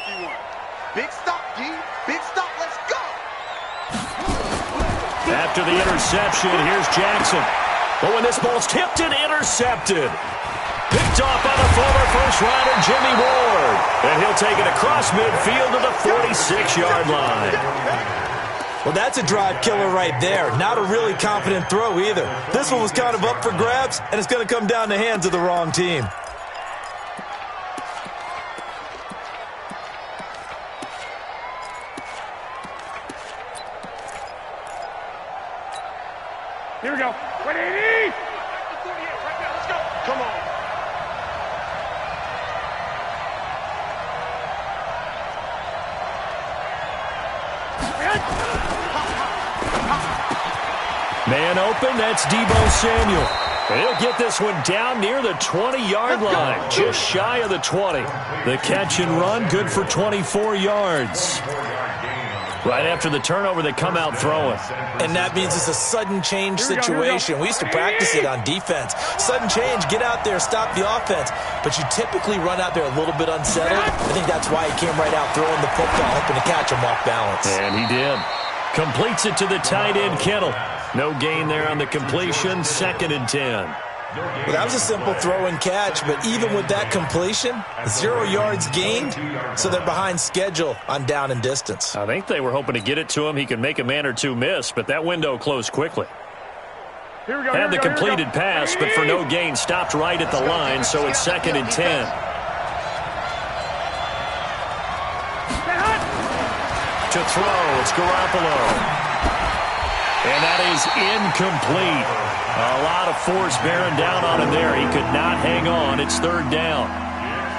Big stop, D. Big stop. Let's go. After the interception, here's Jackson. But when this ball's tipped and intercepted. Picked off by the former first-rounder Jimmy Ward. And he'll take it across midfield to the 46-yard line. Well, that's a drive killer right there. Not a really confident throw either. This one was kind of up for grabs, and it's going to come down the hands of the wrong team. Here we go. 180! Let's go. Come on. Man open, that's Deebo Samuel. And he'll get this one down near the 20-yard line, just shy of the 20. The catch and run, good for 24 yards. Right after the turnover, they come out throwing. And that means it's a sudden change situation. We used to practice it on defense. Sudden change, get out there, stop the offense. But you typically run out there a little bit unsettled. I think that's why he came right out throwing the football, hoping to catch him off balance. And he did. Completes it to the tight end, Kittle. No gain there on the completion, 2nd and 10. Well, that was a simple throw and catch, but even with that completion, 0 yards gained, so they're behind schedule on down and distance. I think they were hoping to get it to him. He could make a man or two miss, but that window closed quickly. Had the completed pass, but for no gain, stopped right at the line, so it's 2nd and 10. To throw, it's Garoppolo. And that is incomplete. A lot of force bearing down on him there. He could not hang on. It's 3rd down.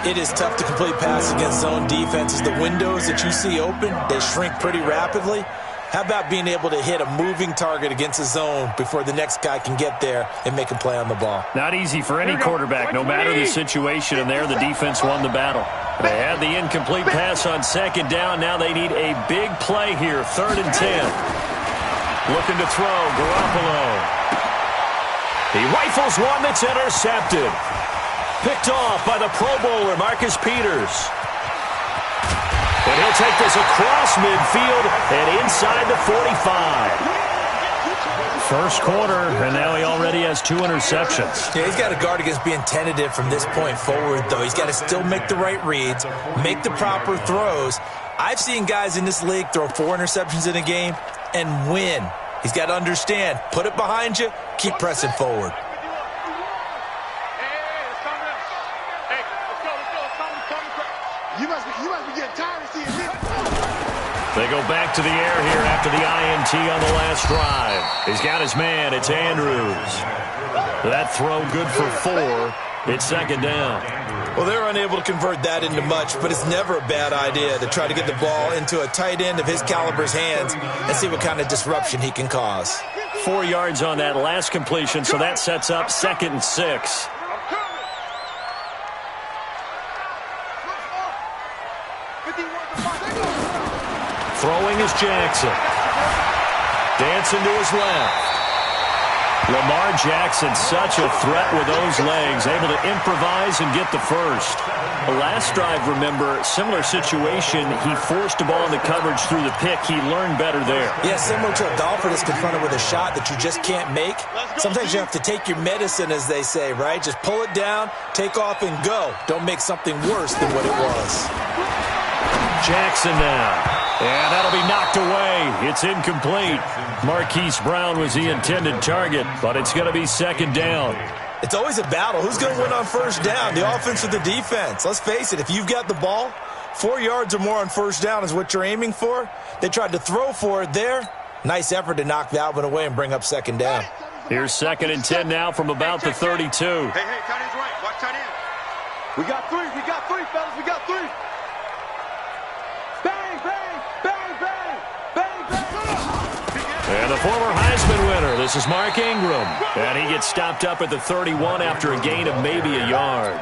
It is tough to complete passes against zone defenses. The windows that you see open, they shrink pretty rapidly. How about being able to hit a moving target against a zone before the next guy can get there and make a play on the ball? Not easy for any quarterback, no matter the situation. And there, the defense won the battle. They had the incomplete pass on 2nd down. Now they need a big play here, 3rd and 10. Looking to throw, Garoppolo. He rifles one that's intercepted. Picked off by the Pro Bowler, Marcus Peters. And he'll take this across midfield and inside the 45. First quarter, and now he already has 2 interceptions. Yeah, he's got to guard against being tentative from this point forward, though. He's got to still make the right reads, make the proper throws. I've seen guys in this league throw 4 interceptions in a game and win. He's got to understand, put it behind you, keep pressing forward. You must be getting tired of seeing this. They go back to the air here after the INT on the last drive. He's got his man. It's Andrews. That throw good for 4. It's 2nd down. Well, they're unable to convert that into much, but it's never a bad idea to try to get the ball into a tight end of his caliber's hands and see what kind of disruption he can cause. 4 yards on that last completion, so that sets up 2nd and 6. Throwing is Jackson. Dancing to his left. Lamar Jackson, such a threat with those legs, able to improvise and get the first. The last drive, remember, similar situation. He forced the ball into coverage through the pick. He learned better there. Yeah, similar to a golfer that's confronted with a shot that you just can't make. Sometimes you have to take your medicine, as they say, right? Just pull it down, take off, and go. Don't make something worse than what it was. Jackson now. And that'll be knocked away. It's incomplete. Marquise Brown was the intended target, but it's going to be 2nd down. It's always a battle. Who's going to win on 1st down, the offense or the defense? Let's face it, if you've got the ball, 4 yards or more on 1st down is what you're aiming for. They tried to throw for it there. Nice effort to knock that one away and bring up 2nd down. Here's 2nd and 10 now from about the 32. Hey, tight end's right. Watch tight end. We got 3, fellas. We got 3. Bang, bang, bang, bang, bang, bang. And the former Heisman winner, this is Mark Ingram. And he gets stopped up at the 31 after a gain of maybe a yard.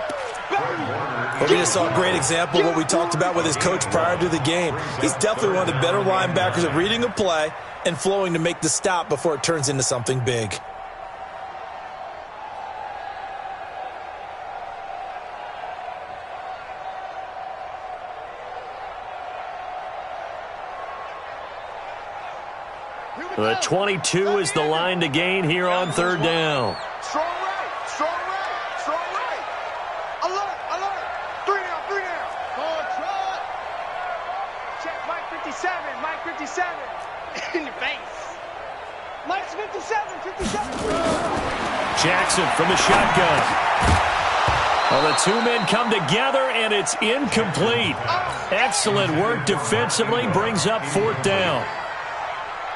Well, we just saw a great example of what we talked about with his coach prior to the game. He's definitely one of the better linebackers at reading a play and flowing to make the stop before it turns into something big. The 22 is the line to gain here on third down. Strong right, strong right, strong right. Alert, alert. 3 down, 3 down. Forward trot. Check Mike 57, Mike 57. In your face. Mike's 57, 57. Jackson from the shotgun. Well, the two men come together, and it's incomplete. Excellent work defensively, brings up fourth down.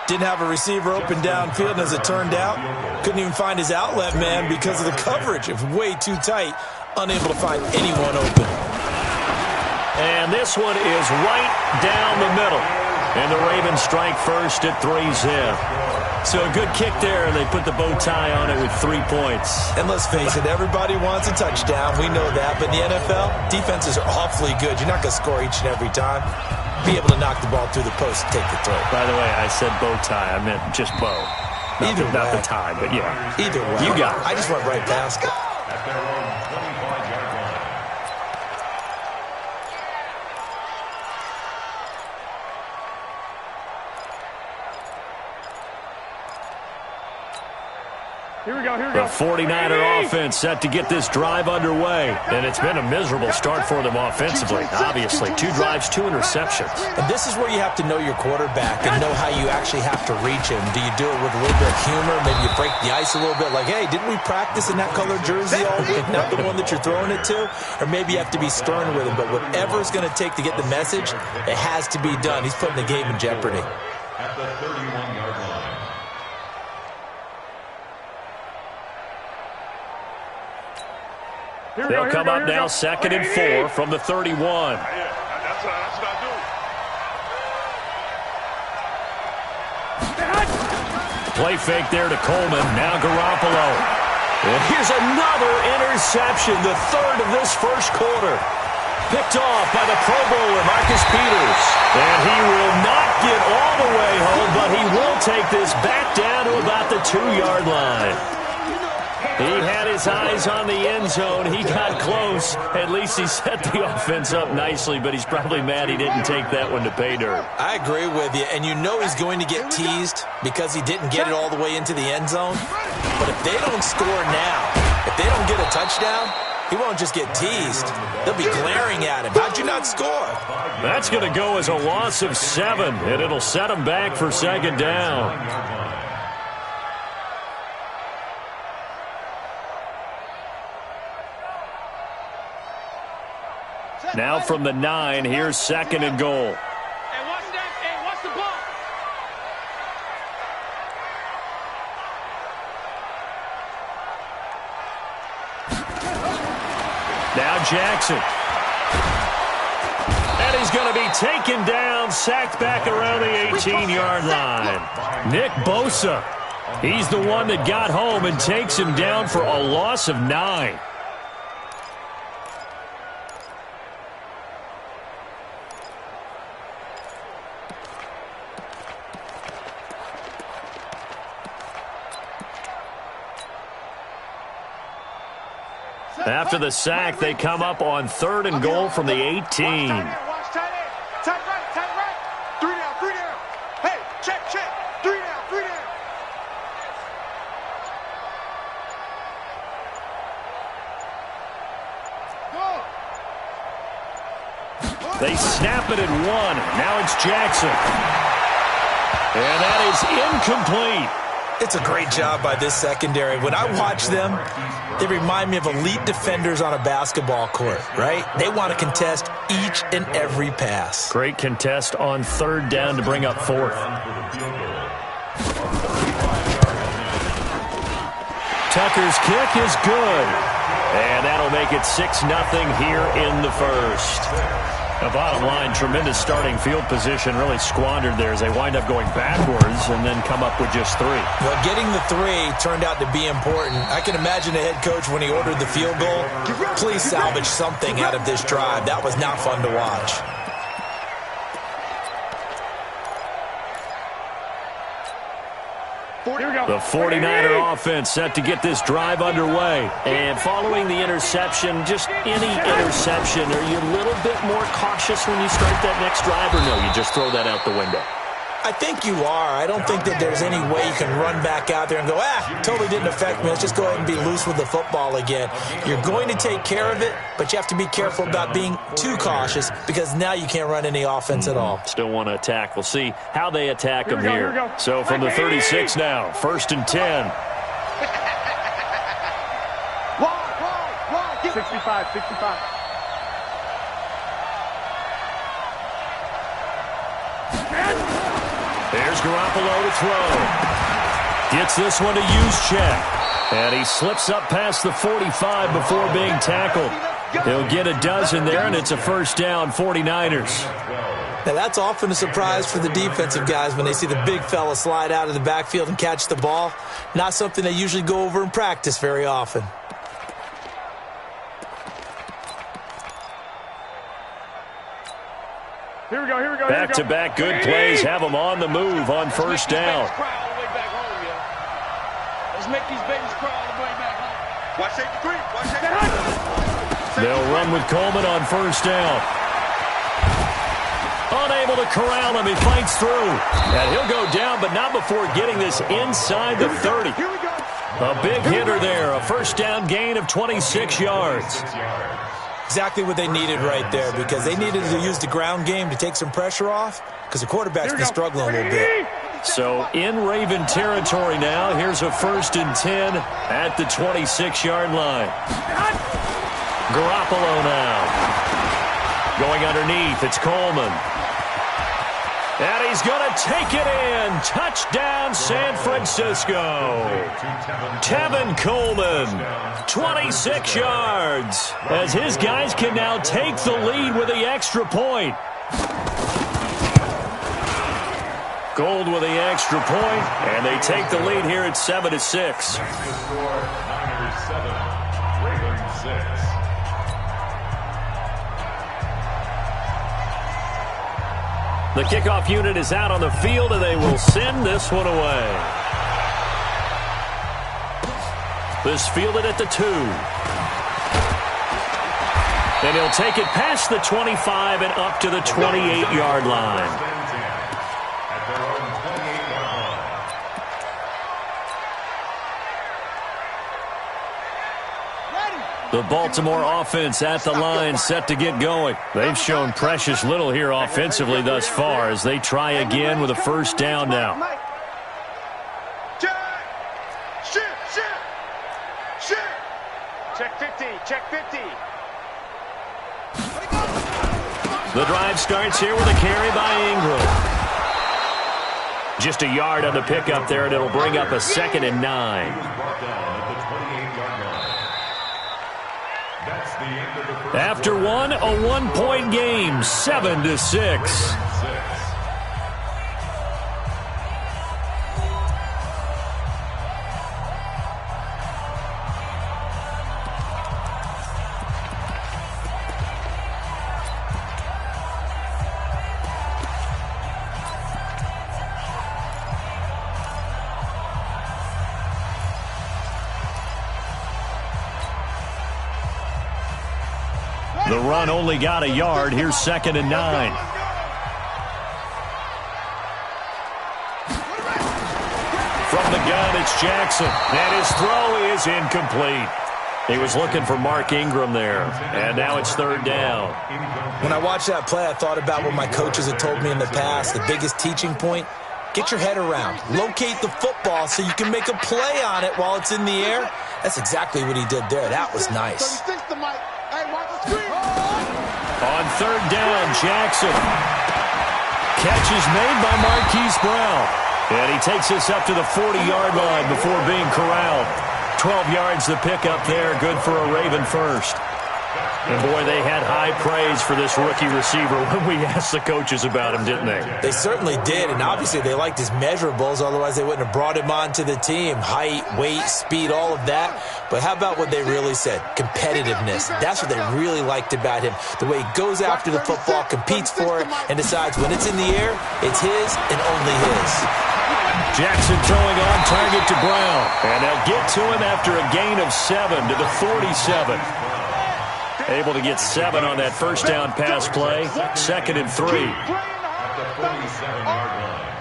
Didn't have a receiver open downfield, and as it turned out, couldn't even find his outlet man because of the coverage. It was way too tight, unable to find anyone open. And this one is right down the middle. And the Ravens strike first at 3-zip. So a good kick there, and they put the bow tie on it with 3 points. And let's face it, everybody wants a touchdown. We know that. But in the NFL, defenses are awfully good. You're not going to score each and every time. Be able to knock the ball through the post and take the throw. By the way, I said bow tie. I meant just bow. Not the tie, but yeah. Either way. You got it. I just went right past it. Here we go, here we go. The 49er offense set to get this drive underway. And it's been a miserable start for them offensively. Obviously, 2 drives, 2 interceptions. And this is where you have to know your quarterback and know how you actually have to reach him. Do you do it with a little bit of humor? Maybe you break the ice a little bit. Like, hey, didn't we practice in that color jersey all week? Not the one that you're throwing it to? Or maybe you have to be stern with him. But whatever it's going to take to get the message, it has to be done. He's putting the game in jeopardy. At the 31-yard line. They'll come up now, 2nd and 4 from the 31. Yeah, that's what I do. Play fake there to Coleman. Now Garoppolo. And here's another interception, the third of this first quarter. Picked off by the Pro Bowler, Marcus Peters. And he will not get all the way home, but he will take this back down to about the 2-yard line. He had his eyes on the end zone. He got close. At least he set the offense up nicely, but he's probably mad he didn't take that one to pay dirt. I agree with you, and you know he's going to get teased because he didn't get it all the way into the end zone. But if they don't score now, if they don't get a touchdown, he won't just get teased. They'll be glaring at him. How'd you not score? That's going to go as a loss of 7, and it'll set him back for 2nd down. Now from the 9, here's 2nd and goal. Hey, watch that. Hey, watch the ball. Now Jackson. And he's going to be taken down, sacked back around the 18-yard line. Nick Bosa. He's the one that got home and takes him down for a loss of 9. After the sack, they come up on 3rd and goal from the 18. Watch tight end. Tight right. 3 down, 3 down. Hey, check. 3 down, 3 down. Go. They snap it at 1. Now it's Jackson. And that is incomplete. It's a great job by this secondary. When I watch them, they remind me of elite defenders on a basketball court, right? They want to contest each and every pass. Great contest on 3rd down to bring up 4th. Tucker's kick is good. And that'll make it 6-0 here in the first. The bottom line, tremendous starting field position, really squandered there as they wind up going backwards and then come up with just 3. Well, getting the 3 turned out to be important. I can imagine the head coach when he ordered the field goal. Please salvage something out of this drive. That was not fun to watch. The 49er offense set to get this drive underway. And following the interception, just any interception, are you a little bit more cautious when you start that next drive, or no, you just throw that out the window? I think you are. I don't think that there's any way you can run back out there and go, totally didn't affect me. Let's just go ahead and be loose with the football again. You're going to take care of it, but you have to be careful about being too cautious because now you can't run any offense at all. Still want to attack. We'll see how they attack him here. So from the 36 now, 1st and 10. 65. There's Garoppolo to throw. Gets this one to Juszczyk. And he slips up past the 45 before being tackled. He'll get a dozen there, and it's a first down, 49ers. Now, that's often a surprise for the defensive guys when they see the big fella slide out of the backfield and catch the ball. Not something they usually go over in practice very often. Here we go. Back-to-back good plays have them on the move on first down. Let's make these babies cry all the way back home. Watch safety 3. Watch safety 3. They'll run with Coleman on first down. Unable to corral him. He fights through. And he'll go down, but not before getting this inside the 30. A big hitter there. A first down gain of 26 yards. Exactly what they needed right there because they needed to use the ground game to take some pressure off because the quarterback's been struggling a little bit. So in Raven territory now, here's a 1st and 10 at the 26-yard line. Garoppolo now. Going underneath, it's Coleman. And he's going to take it in. Touchdown, San Francisco. Tevin Coleman, 26 yards, as his guys can now take the lead with the extra point. Gold with the extra point, and they take the lead here at 7-6. Niners 7, Ravens 6. The kickoff unit is out on the field, and they will send this one away. This fielded at the 2. And he'll take it past the 25 and up to the 28-yard line. The Baltimore offense at the line, set to get going. They've shown precious little here offensively thus far as they try again with a first down now. Check 50, check 50. The drive starts here with a carry by Ingram. Just a yard on the pickup there, and it'll bring up a 2nd and 9. After one, a 1-point game, 7-6. The run only got a yard. Here's 2nd and 9. From the gun, it's Jackson. And his throw is incomplete. He was looking for Mark Ingram there. And now it's 3rd down. When I watched that play, I thought about what my coaches had told me in the past. The biggest teaching point, get your head around. Locate the football so you can make a play on it while it's in the air. That's exactly what he did there. That was nice. On 3rd down, Jackson. Catch is made by Marquise Brown. And he takes us up to the 40-yard line before being corralled. 12 yards the pickup there, good for a Raven first. And, boy, they had high praise for this rookie receiver when we asked the coaches about him, didn't they? They certainly did, and obviously they liked his measurables. Otherwise, they wouldn't have brought him onto the team. Height, weight, speed, all of that. But how about what they really said? Competitiveness. That's what they really liked about him. The way he goes after the football, competes for it, and decides when it's in the air, it's his and only his. Jackson throwing on target to Brown. And they'll get to him after a gain of 7 to the 47. Able to get 7 on that first down pass play. 2nd and 3. At the 47-yard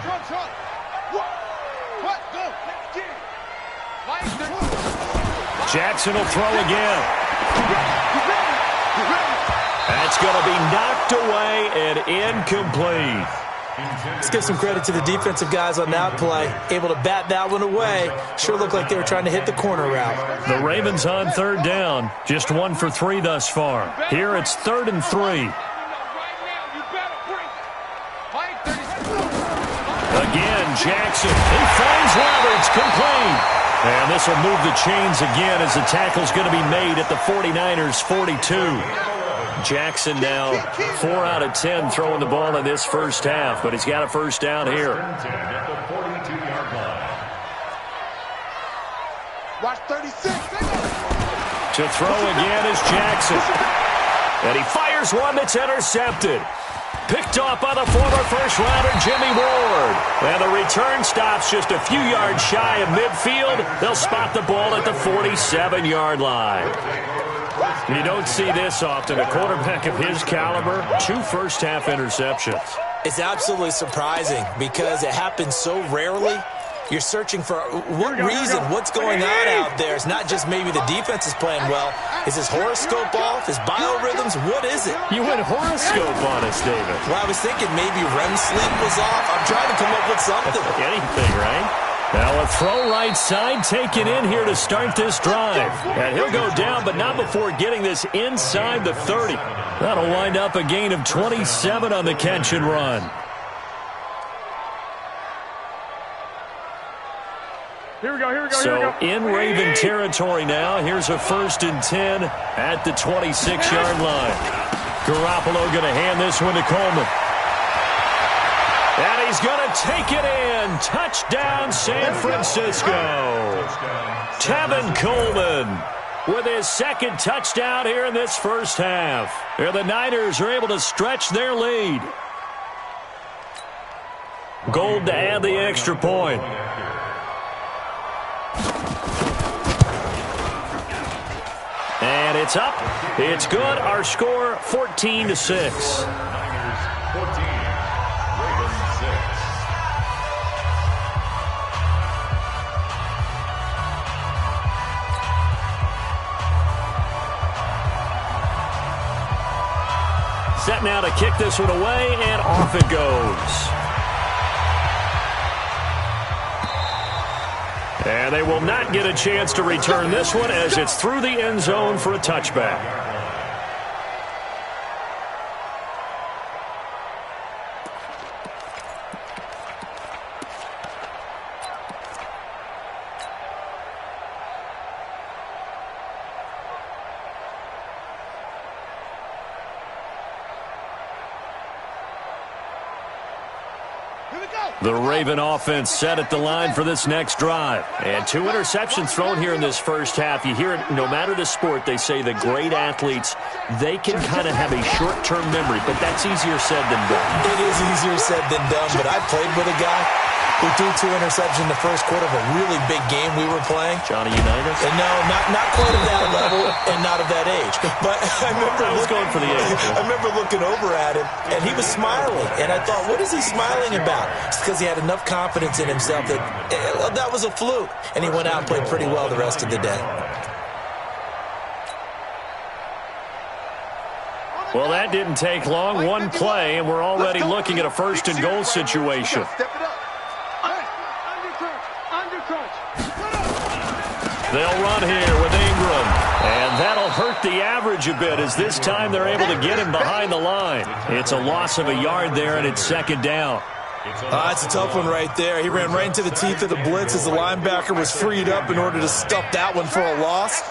line. Jackson will throw again. That's going to be knocked away and incomplete. Let's give some credit to the defensive guys on that play. Able to bat that one away. Sure looked like they were trying to hit the corner route. The Ravens on third down. Just 1 for 3 thus far. Here it's 3rd and 3. Again, Jackson. He finds Roberts, complete. And this will move the chains again as the tackle's going to be made at the 49ers' 42. Jackson now 4 out of 10 throwing the ball in this first half, but he's got a first down here. Watch 36. To throw again is Jackson. And he fires one that's intercepted. Picked off by the former first-rounder Jimmy Ward. And the return stops just a few yards shy of midfield. They'll spot the ball at the 47-yard line. You don't see this often. A quarterback of his caliber, 2 first-half interceptions. It's absolutely surprising because it happens so rarely. You're searching for what reason, what's going on out there. It's not just maybe the defense is playing well. Is his horoscope off? His biorhythms? What is it? You went horoscope on us, David. Well, I was thinking maybe REM sleep was off. I'm trying to come up with something. Anything, right? Now a throw right side taken in here to start this drive. And he'll go down, but not before getting this inside the 30. That'll wind up a gain of 27 on the catch and run. Here we go, here we go, So here we go. in Raven territory now. Here's a 1st and 10 at the 26-yard line. Garoppolo going to hand this one to Coleman. And he's going to take it in. Touchdown, San Francisco. Tevin Coleman with his 2nd touchdown here in this first half. Here the Niners are able to stretch their lead. Gold to add the extra point. And it's up. It's good. Our score 14-6. Set now to kick this one away, and off it goes. And they will not get a chance to return this one as it's through the end zone for a touchback. The Raven offense set at the line for this next drive. And 2 interceptions thrown here in this first half. You hear it, no matter the sport, they say the great athletes, they can kind of have a short-term memory, but that's easier said than done. It is easier said than done, but I played with a guy who threw 2 interceptions in the first quarter of a really big game we were playing. Johnny Unitas? And no, not quite at that level and not of that age. But I was going for the age. I remember looking over at him, and he was smiling. And I thought, what is he smiling about? It's because he had enough confidence in himself that that was a fluke. And he went out and played pretty well the rest of the day. Well, that didn't take long. 1 play, and we're already looking at a 1st and goal situation. They'll run here with Ingram. And that'll hurt the average a bit as this time they're able to get him behind the line. It's a loss of a yard there, and it's 2nd down. It's a tough one right there. He ran right into the teeth of the blitz as the linebacker was freed up in order to stuff that one for a loss.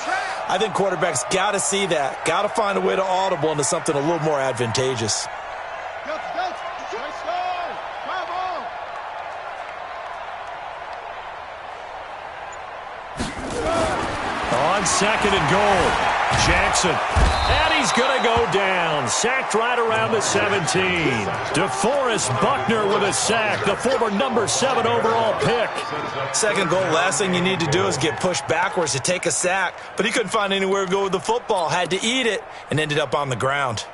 I think quarterbacks got to see that. Got to find a way to audible into something a little more advantageous. On 2nd and goal, Jackson. And he's going to go down. Sacked right around the 17. DeForest Buckner with a sack, the former number 7 overall pick. 2nd goal, last thing you need to do is get pushed backwards to take a sack. But he couldn't find anywhere to go with the football. Had to eat it and ended up on the ground.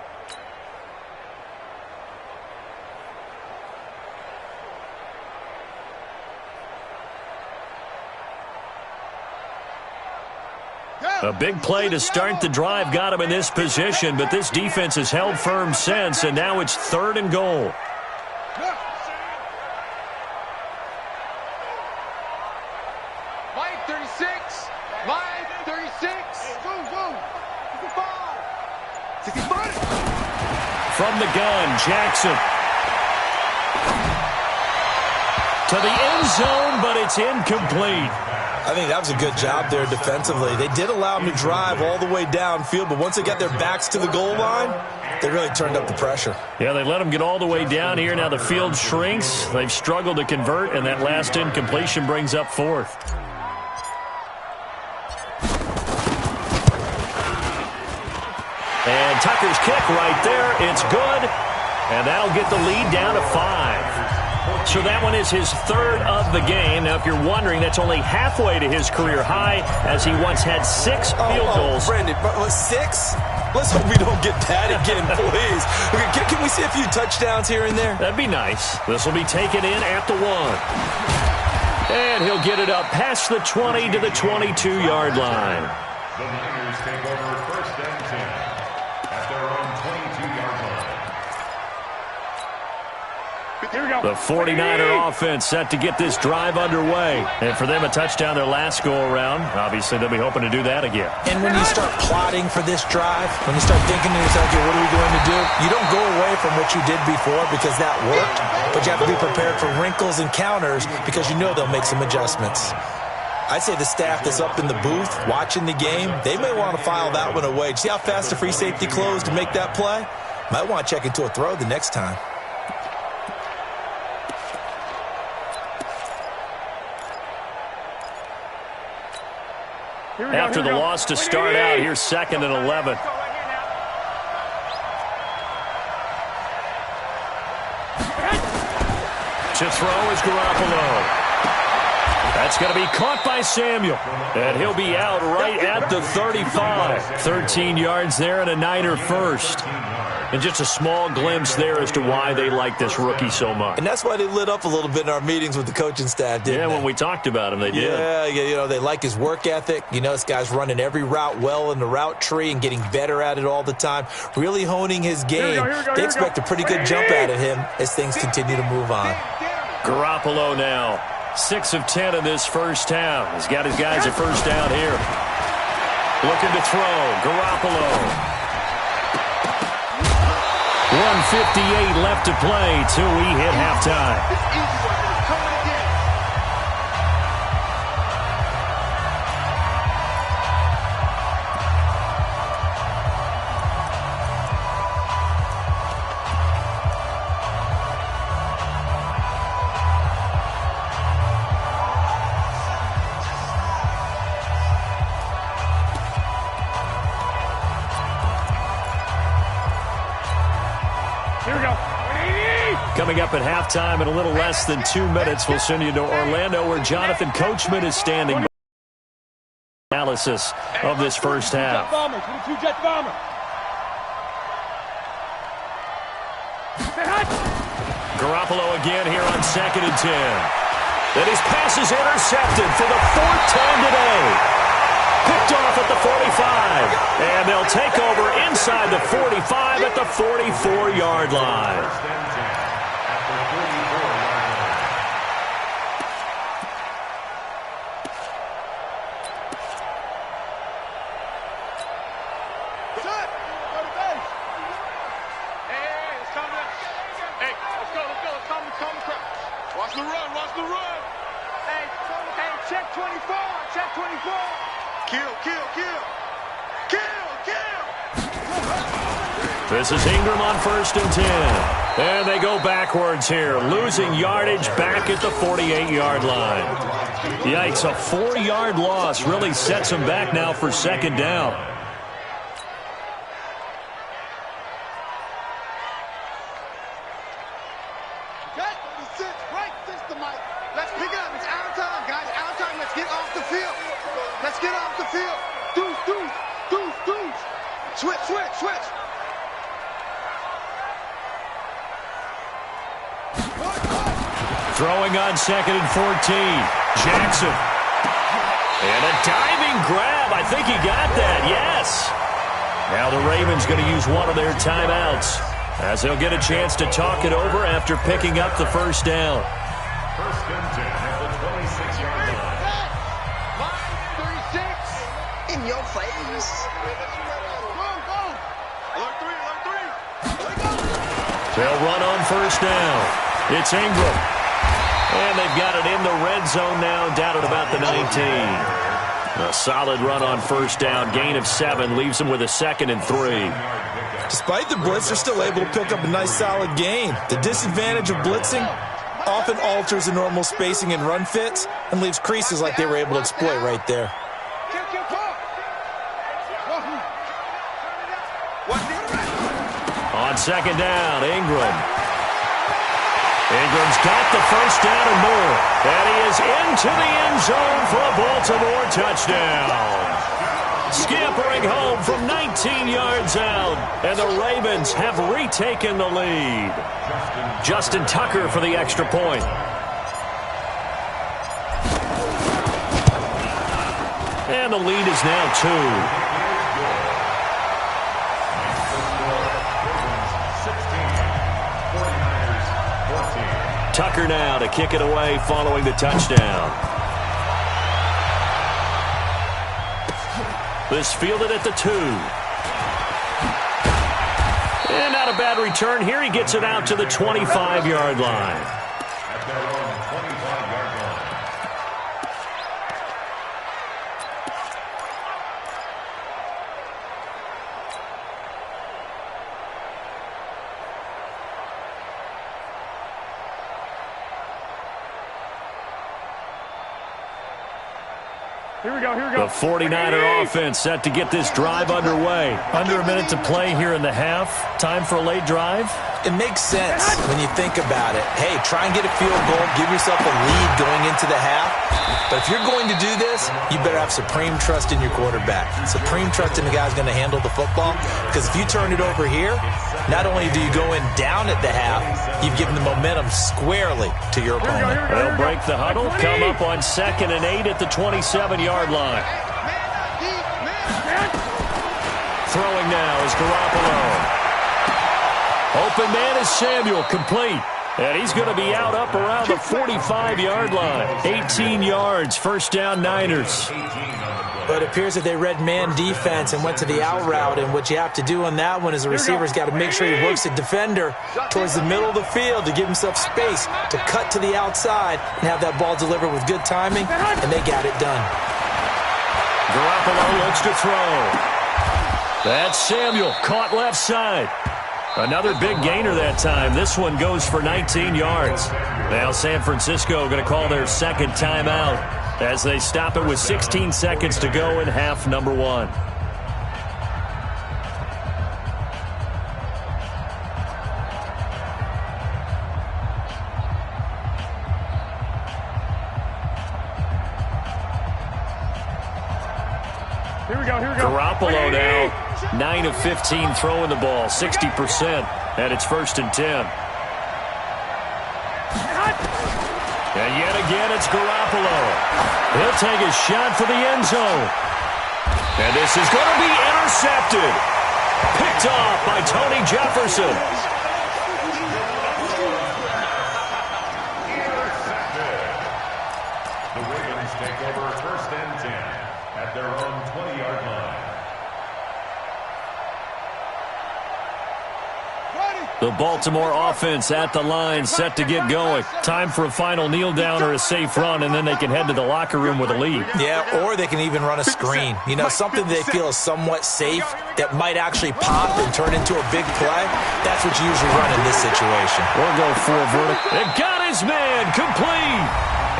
A big play to start the drive got him in this position, but this defense has held firm since, and now it's 3rd and goal. Mike 36. Mike 36. 65. From the gun, Jackson. To the end zone, but it's incomplete. I think that was a good job there defensively. They did allow them to drive all the way downfield, but once they got their backs to the goal line, they really turned up the pressure. Yeah, they let them get all the way down here. Now the field shrinks. They've struggled to convert, and that last incompletion brings up 4th. And Tucker's kick right there. It's good, and that'll get the lead down to 5. So that one is his 3rd of the game. Now, if you're wondering, that's only halfway to his career high, as he once had 6 field goals. Brandon, 6? Let's hope we don't get that again, please. Okay, can we see a few touchdowns here and there? That'd be nice. This will be taken in at the 1. And he'll get it up past the 20 to the 22-yard line. The Niners take over 1st and 10 at their own 22-yard line. Here we go. The 49er offense set to get this drive underway. And for them, a touchdown their last go-around. Obviously, they'll be hoping to do that again. And when you start plotting for this drive, when you start thinking to yourself, okay, what are we going to do? You don't go away from what you did before because that worked, but you have to be prepared for wrinkles and counters because you know they'll make some adjustments. I'd say the staff that's up in the booth watching the game, they may want to file that one away. See how fast the free safety closed to make that play? Might want to check into a throw the next time. After the loss to start out, here's 2nd and 11. To throw is Garoppolo. That's going to be caught by Samuel. And he'll be out right at the 35. 13 yards there and a Niner first. And just a small glimpse there as to why they like this rookie so much. And that's why they lit up a little bit in our meetings with the coaching staff, didn't they? Yeah, when we talked about him, they did. Yeah, you know, they like his work ethic. You know, this guy's running every route well in the route tree and getting better at it all the time. Really honing his game. They expect a pretty good jump out of him as things continue to move on. Garoppolo now. 6 of 10 in this first half. He's got his guys a first down here. Looking to throw. Garoppolo. 1:58 left to play till we hit halftime. Coming up at halftime in a little less than 2 minutes, we'll send you to Orlando where Jonathan Coachman is standing by. Analysis of this first half. Garoppolo again here on 2nd and 10. And his pass is intercepted for the 4th time today. Picked off at the 45. And they'll take over inside the 45 at the 44-yard line. This is Ingram on 1st and 10. And they go backwards here, losing yardage back at the 48-yard line. Yikes, a 4-yard loss really sets them back now for 2nd down. Let's pick it up. It's out of time, guys. Out of time. Let's get off the field. Let's get off the field. Deuce. Switch. Throwing on 2nd and 14. Jackson. And a diving grab. I think he got that, yes. Now the Ravens going to use one of their timeouts as they'll get a chance to talk it over after picking up the first down. First and 10 at the 26-yard line. In your face. Alert three. They'll run on first down. It's Ingram. And they've got it in the red zone now, down at about the 19. A solid run on first down. Gain of 7 leaves them with a 2nd and 3. Despite the blitz, they're still able to pick up a nice, solid gain. The disadvantage of blitzing often alters the normal spacing and run fits and leaves creases like they were able to exploit right there. On second down, Ingram. Ingram's got the first down and more. And he is into the end zone for a Baltimore touchdown. Scampering home from 19 yards out. And the Ravens have retaken the lead. Justin Tucker for the extra point. And the lead is now 2. Tucker now to kick it away following the touchdown. This fielded at the 2. And not a bad return here. He gets it out to the 25-yard line. At their own 25-yard line. Here we go. The 49er offense set to get this drive underway. Under a minute to play here in the half. Time for a late drive. It makes sense when you think about it. Hey, try and get a field goal. Give yourself a lead going into the half. But if you're going to do this, you better have supreme trust in your quarterback. Supreme trust in the guy who's going to handle the football. Because if you turn it over here, not only do you go in down at the half, you've given the momentum squarely to your opponent. They'll break the huddle, come up on 2nd and 8 at the 27-yard line. Throwing now is Garoppolo. Open man is Samuel, complete. And he's going to be out up around the 45-yard line. 18 yards, first down Niners. But it appears that they read man defense and went to the out route, and what you have to do on that one is the receiver's got to make sure he works the defender towards the middle of the field to give himself space to cut to the outside and have that ball delivered with good timing, and they got it done. Garoppolo looks to throw. That's Samuel, caught left side. Another big gainer that time. This one goes for 19 yards. Now San Francisco going to call their second timeout as they stop it with 16 seconds to go in half number 1. Here we go. Garoppolo now, 9 of 15 throwing the ball, 60%, and it's 1st and 10. And yet again, it's Garoppolo. He'll take a shot for the end zone. And this is going to be intercepted. Picked off by Tony Jefferson. The Ravens take over 1st and 10 at their own 20-yard line. The Baltimore offense at the line, set to get going. Time for a final kneel down or a safe run, and then they can head to the locker room with a lead. Yeah, or they can even run a screen. You know, something they feel is somewhat safe that might actually pop and turn into a big play. That's what you usually run in this situation. Or go for a vertical. It got his man, complete.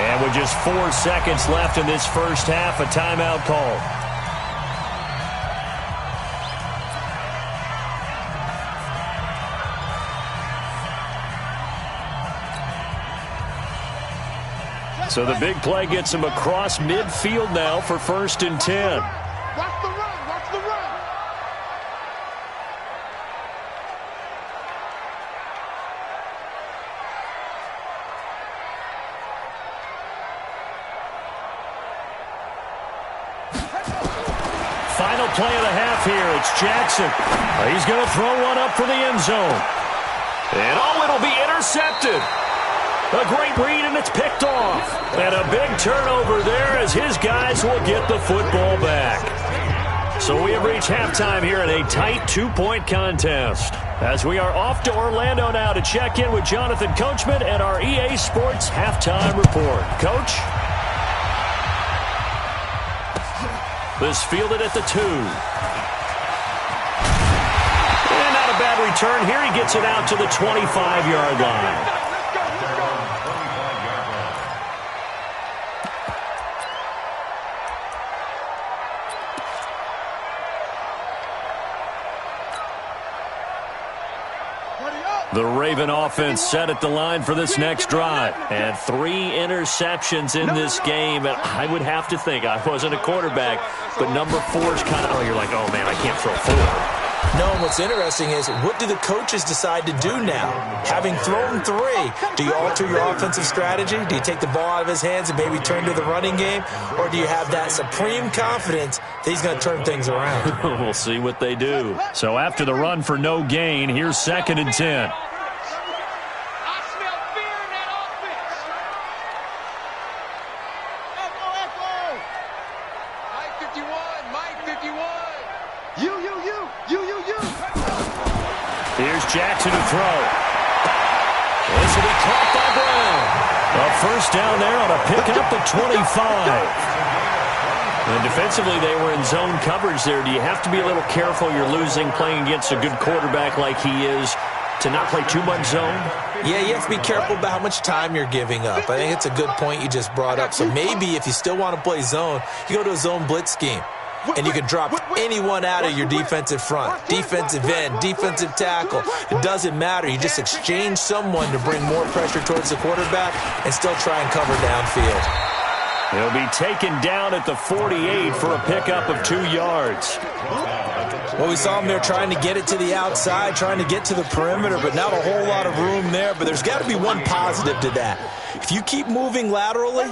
And with just 4 seconds left in this first half, a timeout call. So the big play gets him across midfield now for 1st and 10. Watch the run. Watch the run. final play of the half here. It's Jackson. He's going to throw one up for the end zone. And it'll be intercepted. A great read, and it's picked off. And a big turnover there as his guys will get the football back. So we have reached halftime here in a tight 2-point contest. As we are off to Orlando now to check in with Jonathan Coachman and our EA Sports halftime report. Coach? This fielded at the 2. And not a bad return here. He gets it out to the 25-yard line. The Raven offense set at the line for this next drive. And 3 interceptions in this game. And I would have to think, I wasn't a quarterback, but number 4 is kind of, you're like, oh, man, I can't throw 4. No, and what's interesting is, what do the coaches decide to do now? Having thrown 3, do you alter your offensive strategy? Do you take the ball out of his hands and maybe turn to the running game? Or do you have that supreme confidence that he's going to turn things around? We'll see what they do. So after the run for no gain, here's 2nd and 10. Here's Jackson to throw. This will be caught by Brown. A first down there on a pickup at 25. And defensively, they were in zone coverage there. Do you have to be a little careful? You're losing, playing against a good quarterback like he is, to not play too much zone? Yeah, you have to be careful about how much time you're giving up. I think it's a good point you just brought up. So maybe if you still want to play zone, you go to a zone blitz scheme. And you can drop anyone out of your defensive front, defensive end, defensive tackle. It doesn't matter. You just exchange someone to bring more pressure towards the quarterback and still try and cover downfield. He'll be taken down at the 48 for a pickup of 2 yards. Well, we saw him there trying to get it to the outside, trying to get to the perimeter, but not a whole lot of room there. But there's got to be one positive to that. If you keep moving laterally,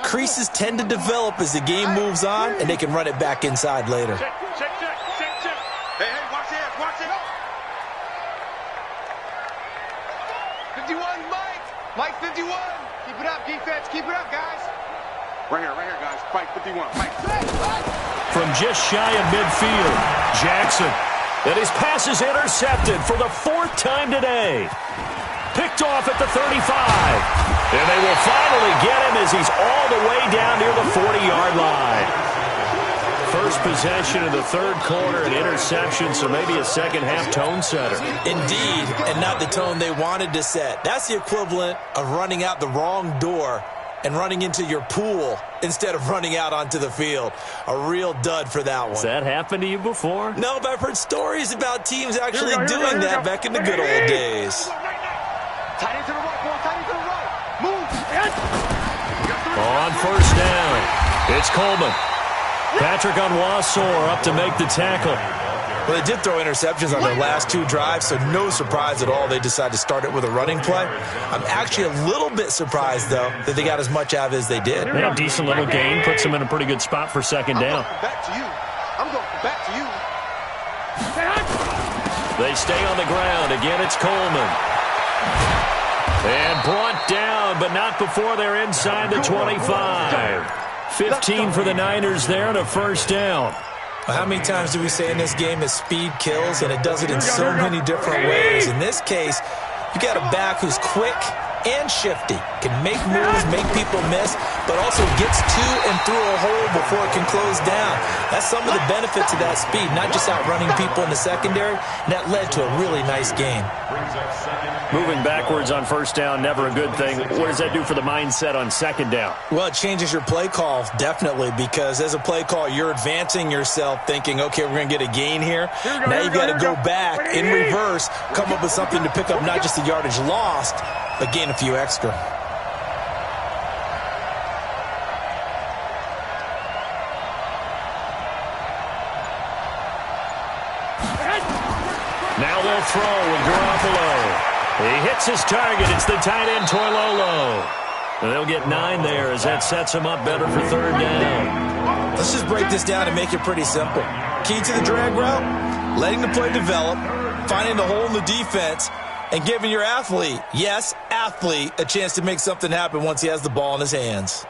creases tend to develop as the game moves on, and they can run it back inside later. Check. Hey, watch it. 51, Mike 51. Keep it up, defense. Keep it up, guys. Right here, guys. Mike 51. Mike. From just shy of midfield, Jackson. And his pass is intercepted for the 4th time today. Picked off at the 35. And they will finally get him as he's all the way down near the 40-yard line. First possession of the 3rd quarter, an interception, so maybe a second-half tone setter. Indeed, and not the tone they wanted to set. That's the equivalent of running out the wrong door and running into your pool instead of running out onto the field. A real dud for that one. Has that happened to you before? No, but I've heard stories about teams actually doing that back in the good old days. Tight end to the right, boy. Tight end to the right. Move. On first down, it's Coleman. Patrick Onwuasor up to make the tackle. Well, they did throw interceptions on their last 2 drives, so no surprise at all they decided to start it with a running play. I'm actually a little bit surprised, though, that they got as much out of it as they did. Yeah, decent little gain. Puts them in a pretty good spot for 2nd down. I'm going back to you. They stay on the ground. Again, it's Coleman. And brought down, but not before they're inside the 25. 15 for the Niners there and a first down. Well, how many times do we say in this game that speed kills, and it does it in so many different ways? In this case, you got a back who's quick and shifty, can make moves, make people miss, but also gets to and through a hole before it can close down. That's some of the benefits of that speed, not just outrunning people in the secondary, and that led to a really nice game. Moving backwards on first down, never a good thing. What does that do for the mindset on 2nd down? Well, it changes your play call, definitely, because as a play call, you're advancing yourself thinking, okay, we're going to get a gain here. Now you've got to go back in reverse, come up with something to pick up not just the yardage lost, but gain a few extra. Now they'll throw with Garoppolo. He hits his target. It's the tight end, Toilolo. And they'll get 9 there as that sets them up better for third down. Let's just break this down and make it pretty simple. Key to the drag route, letting the play develop, finding the hole in the defense, and giving your athlete, yes, athlete, a chance to make something happen once he has the ball in his hands.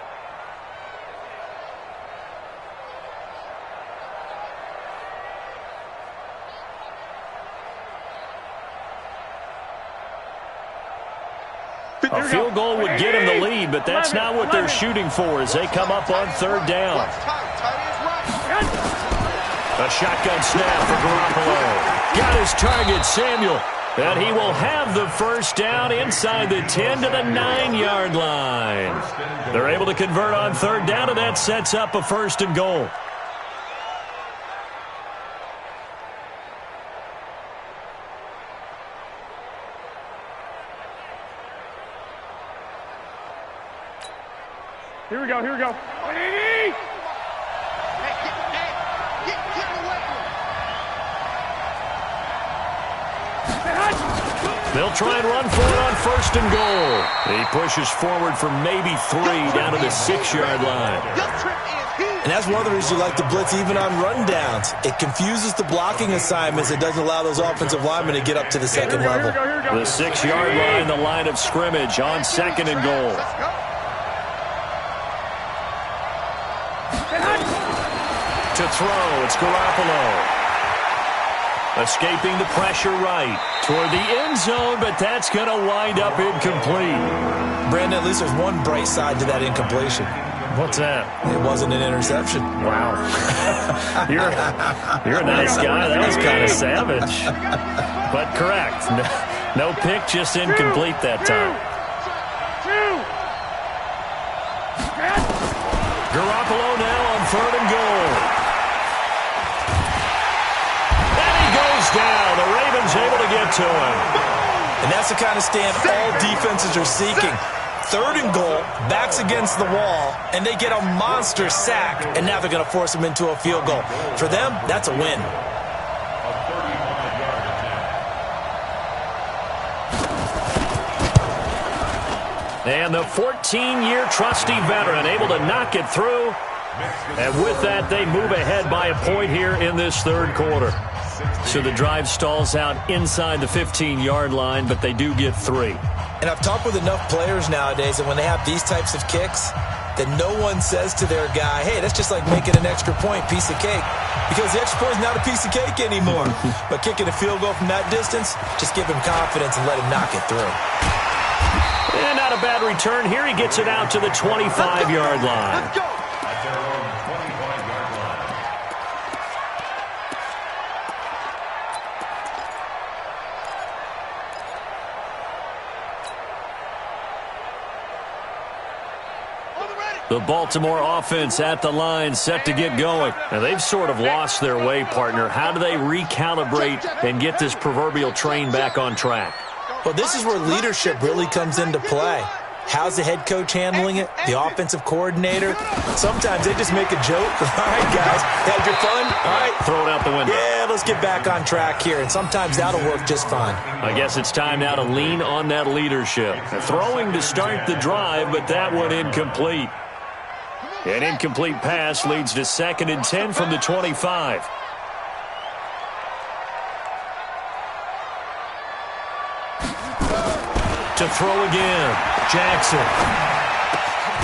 A field goal would get him the lead, but that's not what they're shooting for as they come up on third down. A shotgun snap for Garoppolo. Got his target, Samuel. And he will have the first down inside the 10 to the 9-yard line. They're able to convert on third down, and that sets up a first and goal. Here we go, here we go. They'll try and run for it on first and goal. He pushes forward for maybe 3 down to the 6-yard line. And that's one of the reasons you like to blitz even on rundowns. It confuses the blocking assignments. It doesn't allow those offensive linemen to get up to the second level. The 6-yard line, the line of scrimmage on second and goal. To throw, it's Garoppolo. Escaping the pressure right toward the end zone, but that's going to wind up incomplete. Brandon, at least there's one bright side to that incompletion. What's that? It wasn't an interception. Wow. You're a nice guy. That was kind of savage. But correct. No pick, just incomplete that time. Garoppolo now on third and goal. Down. The Ravens able to get to him. And that's the kind of stand all defenses are seeking. Third and goal, backs against the wall, and they get a monster sack, and now they're going to force them into a field goal. For them, that's a win. And the 14-year trusty veteran able to knock it through. And with that, they move ahead by a point here in this third quarter. So the drive stalls out inside the 15-yard line, but they do get 3. And I've talked with enough players nowadays that when they have these types of kicks, that no one says to their guy, hey, that's just like making an extra point, piece of cake. Because the extra point is not a piece of cake anymore. But kicking a field goal from that distance, just give him confidence and let him knock it through. And not a bad return here. He gets it out to the 25-yard line. At their own 25-yard line. The Baltimore offense at the line, set to get going. Now, they've sort of lost their way, partner. How do they recalibrate and get this proverbial train back on track? Well, this is where leadership really comes into play. How's the head coach handling it? The offensive coordinator? Sometimes they just make a joke. All right, guys, had your fun? All right. Throw it out the window. Yeah, let's get back on track here. And sometimes that'll work just fine. I guess it's time now to lean on that leadership. Throwing to start the drive, but that one incomplete. An incomplete pass leads to 2nd and 10 from the 25. To throw again, Jackson.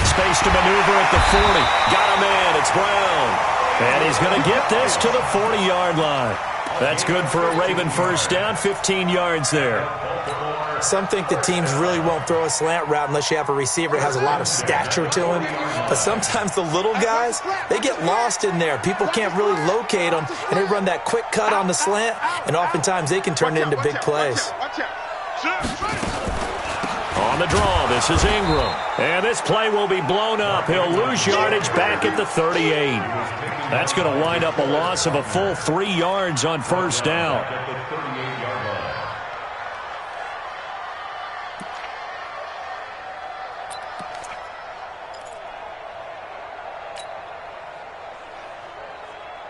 Space to maneuver at the 40. Got a man, it's Brown. And he's going to get this to the 40-yard line. That's good for a Raven first down, 15 yards there. Some think that teams really won't throw a slant route unless you have a receiver that has a lot of stature to him. But sometimes the little guys, they get lost in there. People can't really locate them, and they run that quick cut on the slant, and oftentimes they can turn it into big plays. On the draw, this is Ingram. And this play will be blown up. He'll lose yardage back at the 38. That's going to wind up a loss of a full 3 yards on first down.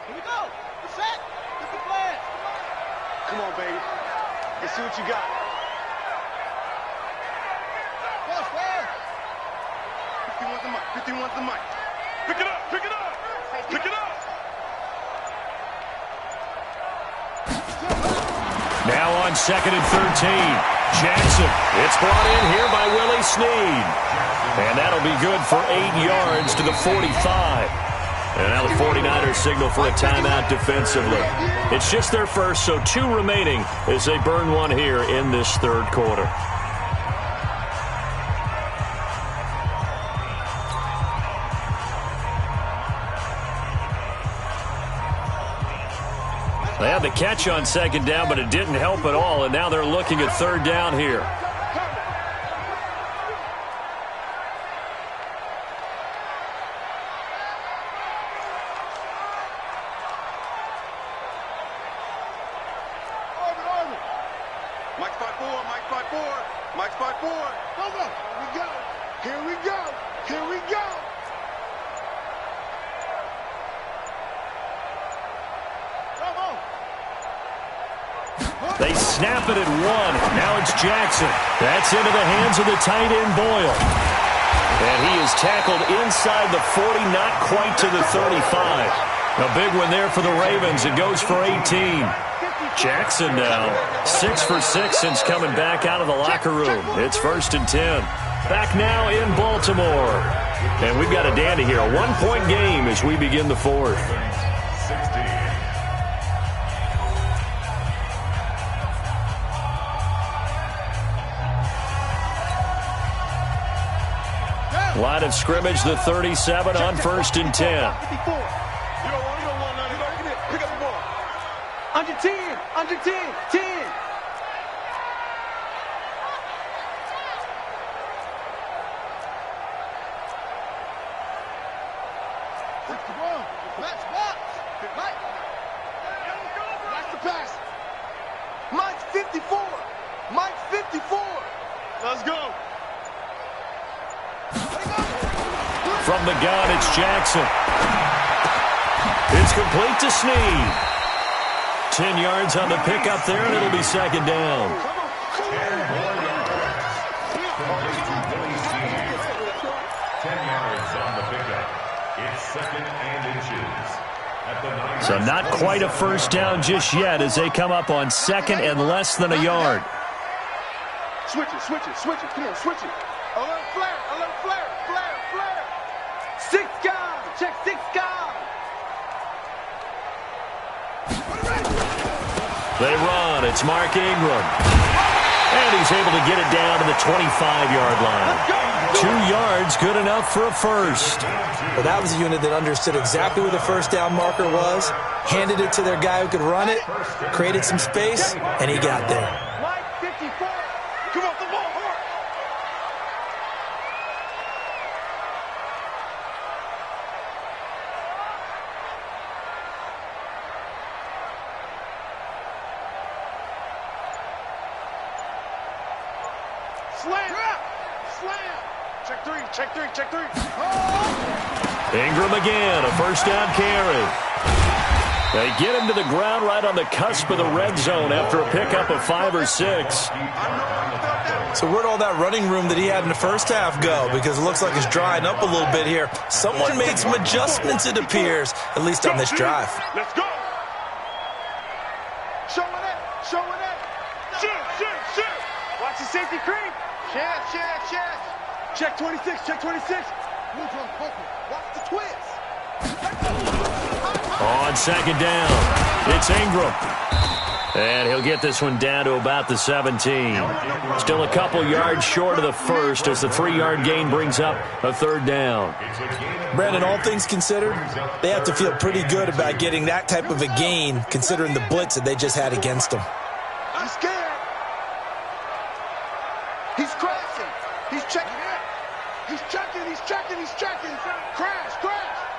Here we go. We're set. Get the flag. Come on, baby. Let's see what you got. 51's the mic. Pick it up, pick it up, pick it up. Now on 2nd and 13. Jackson. It's brought in here by Willie Snead. And that'll be good for 8 yards to the 45. And now the 49ers signal for a timeout defensively. It's just their first, so 2 remaining as they burn one here in this 3rd quarter. They had the catch on 2nd down, but it didn't help at all, and now they're looking at 3rd down here. Mike 5-4, Mike 5-4, Mike 5-4. Hold on. Here we go. Here we go. Here we go. They snap it at 1. Now it's Jackson. That's into the hands of the tight end, Boyle. And he is tackled inside the 40, not quite to the 35. A big one there for the Ravens. It goes for 18. Jackson now 6 for 6 since coming back out of the locker room. It's 1st and 10. Back now in Baltimore. And we've got a dandy here. A 1-point game as we begin the 4th. Line of scrimmage, the 37 on 1st and 10. You don't want none. Pick up the ball. Under 10, under 10, 10. That's the ball. Let's watch. That's the pass. Mike's 54. Mike's 54. Let's go. From the gun, it's Jackson. It's complete to Snead. 10 yards on the pickup there, and it'll be 2nd down. 10 more yards. Complete to Willie Snead. 10 yards on the pickup. It's 2nd and inches. At the 9. So not quite a 1st down just yet as they come up on 2nd and less than a yard. Switch it, switch it, switch it. Come on, switch it. Alert flare, alert flare, flare, flare. 6 guys, check 6 guys. They run. It's Mark Ingram. And he's able to get it down to the 25-yard line. 2 yards, good enough for a first. Well, that was a unit that understood exactly where the 1st down marker was, handed it to their guy who could run it, created some space, and he got there. Mike 54. Come on, the ball, hard. Slam! Slam! Check 3, check 3, check 3. Oh! Ingram again, a 1st down carry. They get him to the ground right on the cusp of the red zone after a pickup of 5 or 6. So where'd all that running room that he had in the 1st half go? Because it looks like it's drying up a little bit here. Someone made some adjustments, it appears, at least on this drive. Let's go! Showing it, showing it. Shoot. Watch the safety creep. Check. Check 26, check 26. Watch the twist. On 2nd down, it's Ingram. And he'll get this one down to about the 17. Still a couple yards short of the first as the 3-yard gain brings up a 3rd down. Brandon, all things considered, they have to feel pretty good about getting that type of a gain considering the blitz that they just had against them. He's scared. He's crashing. He's checking it. He's checking. Crash.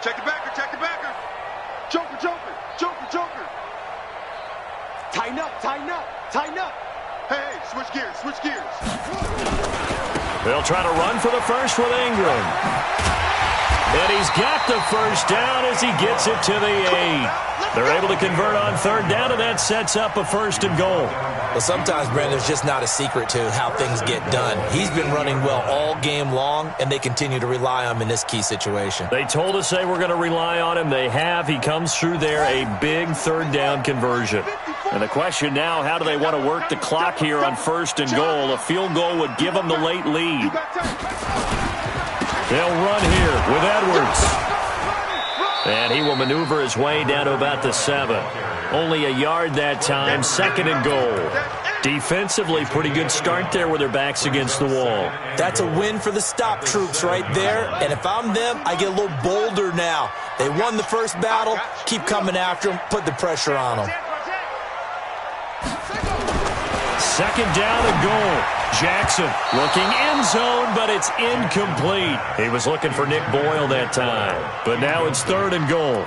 Check the backer. Joker. Tighten up. Hey, switch gears. They'll try to run for the first with Ingram. And he's got the first down as he gets it to the 8. They're able to convert on third down, and that sets up a 1st and goal. Well, sometimes, Brent, there's just not a secret to how things get done. He's been running well all game long, and they continue to rely on him in this key situation. They told us they were going to rely on him. They have. He comes through there, a big third down conversion. And the question now, how do they want to work the clock here on 1st and goal? A field goal would give them the late lead. They'll run here with Edwards. And he will maneuver his way down to about the 7. Only a yard that time, 2nd and goal. Defensively, pretty good start there with their backs against the wall. That's a win for the stop troops right there. And if I'm them, I get a little bolder now. They won the first battle. Keep coming after them. Put the pressure on them. 2nd down and goal. Jackson looking end zone, but it's incomplete. He was looking for Nick Boyle that time. But now it's 3rd and goal.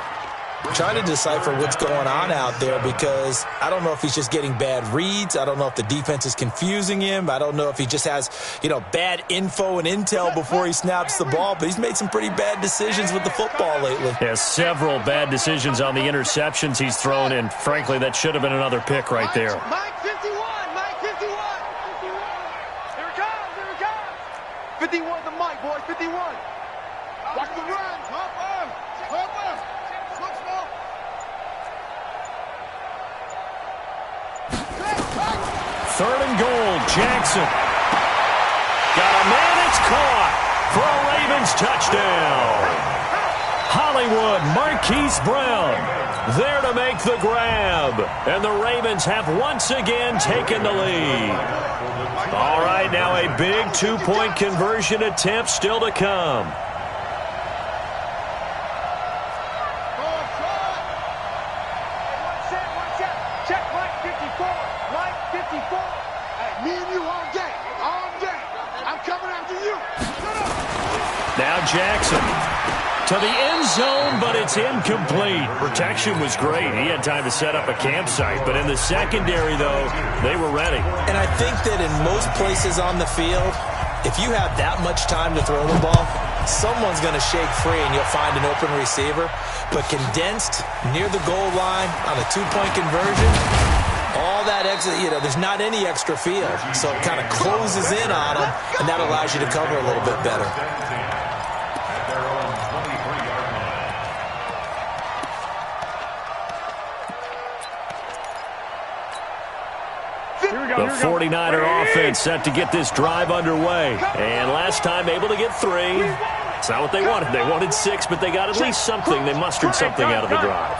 Trying to decipher what's going on out there because I don't know if he's just getting bad reads. I don't know if the defense is confusing him. I don't know if he just has, bad info and intel before he snaps the ball. But he's made some pretty bad decisions with the football lately. Has several bad decisions on the interceptions he's thrown, and frankly, that should have been another pick right there. Mike 51, Mike 51. Here it comes, here it comes. 51 the Mike, boys, 51. Watch the run. Hop on, hop on. Switch ball. 3rd and goal, Jackson. Got a man, it's caught for a Ravens touchdown. Hollywood, Marquise Brown there to make the grab. And the Ravens have once again taken the lead. All right, now a big 2-point conversion attempt still to come. Check Mike 54. Mike 54. Hey, me and you all day. All day. I'm coming after you. Now Jackson to the end zone, but it's incomplete. Protection was great. He had time to set up a campsite, but in the secondary, though, they were ready. And I think that in most places on the field, if you have that much time to throw the ball, someone's going to shake free and you'll find an open receiver. But condensed near the goal line on a 2-point conversion, all that extra, there's not any extra field. So it kind of closes in on them, and that allows you to cover a little bit better. The 49er offense set to get this drive underway. And last time able to get 3. It's not what they wanted. They wanted 6, but they got at least something. They mustered something out of the drive.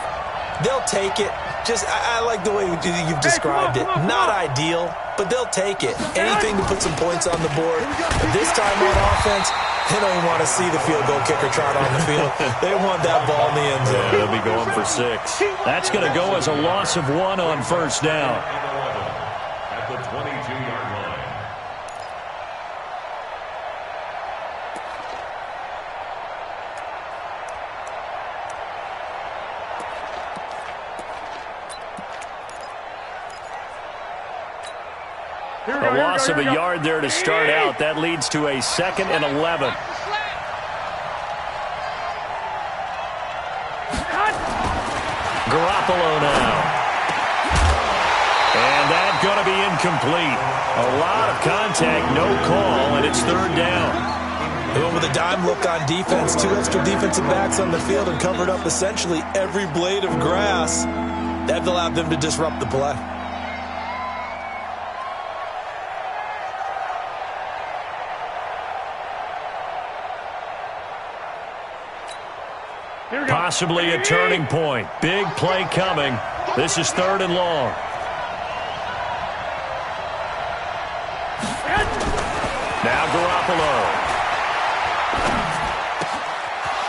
They'll take it. I like the way you've described it. Not ideal, but they'll take it. Anything to put some points on the board. This time on offense, they don't even want to see the field goal kicker trot on the field. They want that ball in the end zone. Yeah, they'll be going for 6. That's going to go as a loss of 1 on 1st down. At the 22-yard line. A loss of a yard there to start out. That leads to a 2nd and 11. Garoppolo now. And that's going to be incomplete. A lot of contact, no call, and it's 3rd down. They went with a dime look on defense. 2 extra defensive backs on the field and covered up essentially every blade of grass. That allowed them to disrupt the play. Possibly a turning point. Big play coming. This is 3rd and long. Now Garoppolo.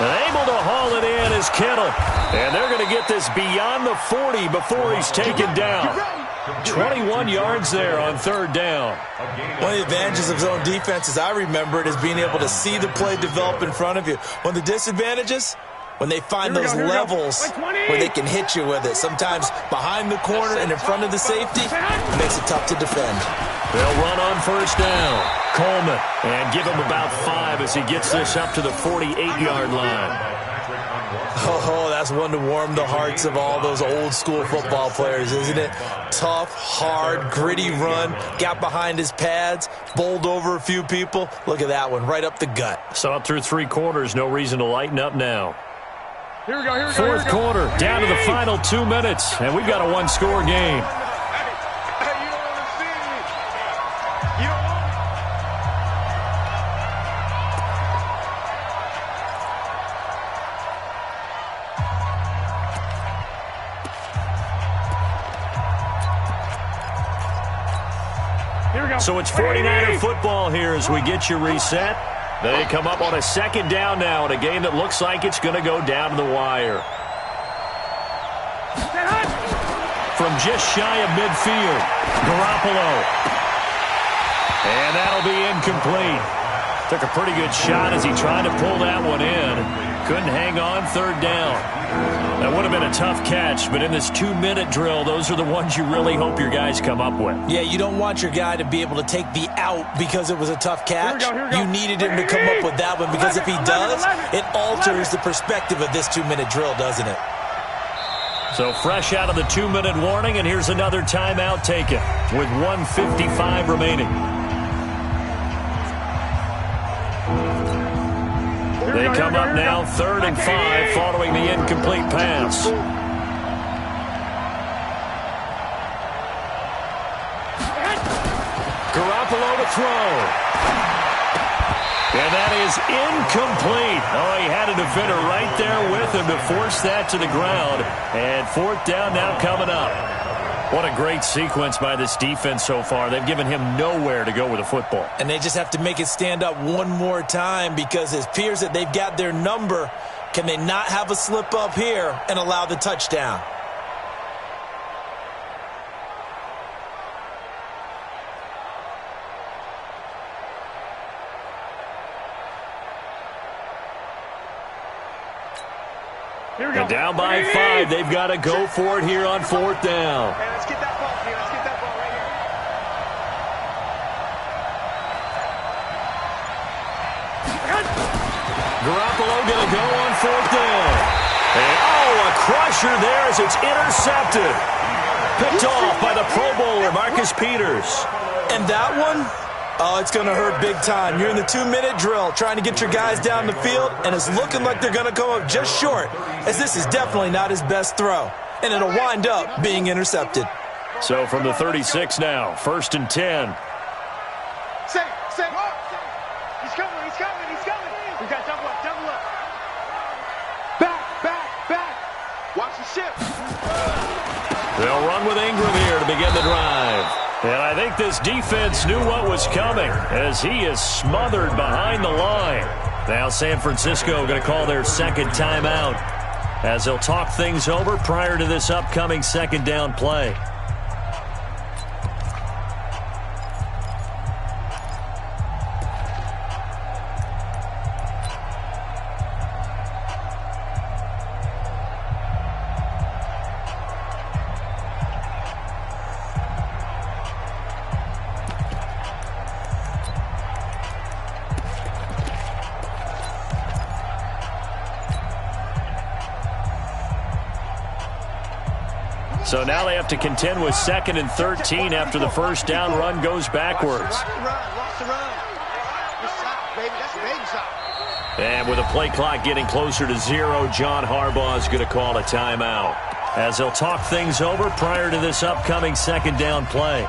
And able to haul it in is Kittle. And they're going to get this beyond the 40 before he's taken down. 21 yards there on 3rd down. One of the advantages of zone defense, as I remember it, is being able to see the play develop in front of you. One of the disadvantages, when they find those levels where they can hit you with it. Sometimes behind the corner and in front of the safety, it makes it tough to defend. They'll run on first down. Coleman, and give him about 5 as he gets this up to the 48-yard line. Oh, that's one to warm the hearts of all those old-school football players, isn't it? Tough, hard, gritty run, got behind his pads, bowled over a few people. Look at that one, right up the gut. So up through 3 quarters, no reason to lighten up now. Here we go, here we go. Fourth quarter, down to the final 2 minutes, and we've got a one-score game. So it's 49er football here as we get you reset. They come up on a second down now in a game that looks like it's going to go down to the wire. From just shy of midfield, Garoppolo. And that'll be incomplete. Took a pretty good shot as he tried to pull that one in. Couldn't hang on third down. That would have been a tough catch, but in this 2-minute drill, those are the ones you really hope your guys come up with. Yeah, you don't want your guy to be able to take the out because it was a tough catch. Here we go. You needed him to come up with that one because if he does, it alters the perspective of this 2-minute drill, doesn't it? So fresh out of the 2-minute warning, and here's another timeout taken with 1:55 remaining. They come up now 3rd and 5 following the incomplete pass. Garoppolo to throw. And that is incomplete. Oh, he had a defender right there with him to force that to the ground. And 4th down now coming up. What a great sequence by this defense so far. They've given him nowhere to go with the football. And they just have to make it stand up one more time because it appears that they've got their number. Can they not have a slip up here and allow the touchdown? And down by 5. They've got to go for it here on 4th down. Hey, let's get that ball here. Let's get that ball right here. Garoppolo going to go on 4th down. And, a crusher there as it's intercepted. Picked off by the Pro Bowler, Marcus Peters. And that one? Oh, it's going to hurt big time. You're in the 2-minute drill trying to get your guys down the field, and it's looking like they're going to come up just short, as this is definitely not his best throw, and it'll wind up being intercepted. So from the 36 now, 1st and 10. Say, he's coming. We got double up. Back. Watch the ship. They'll run with Ingram here to begin the drive. And I think this defense knew what was coming as he is smothered behind the line. Now San Francisco going to call their second timeout as they'll talk things over prior to this upcoming 2nd down play. So now they have to contend with 2nd and 13 after the first down run goes backwards. Watch the run. Good shot, baby. That's a big shot. And with the play clock getting closer to 0, John Harbaugh is going to call a timeout as they'll talk things over prior to this upcoming 2nd down play.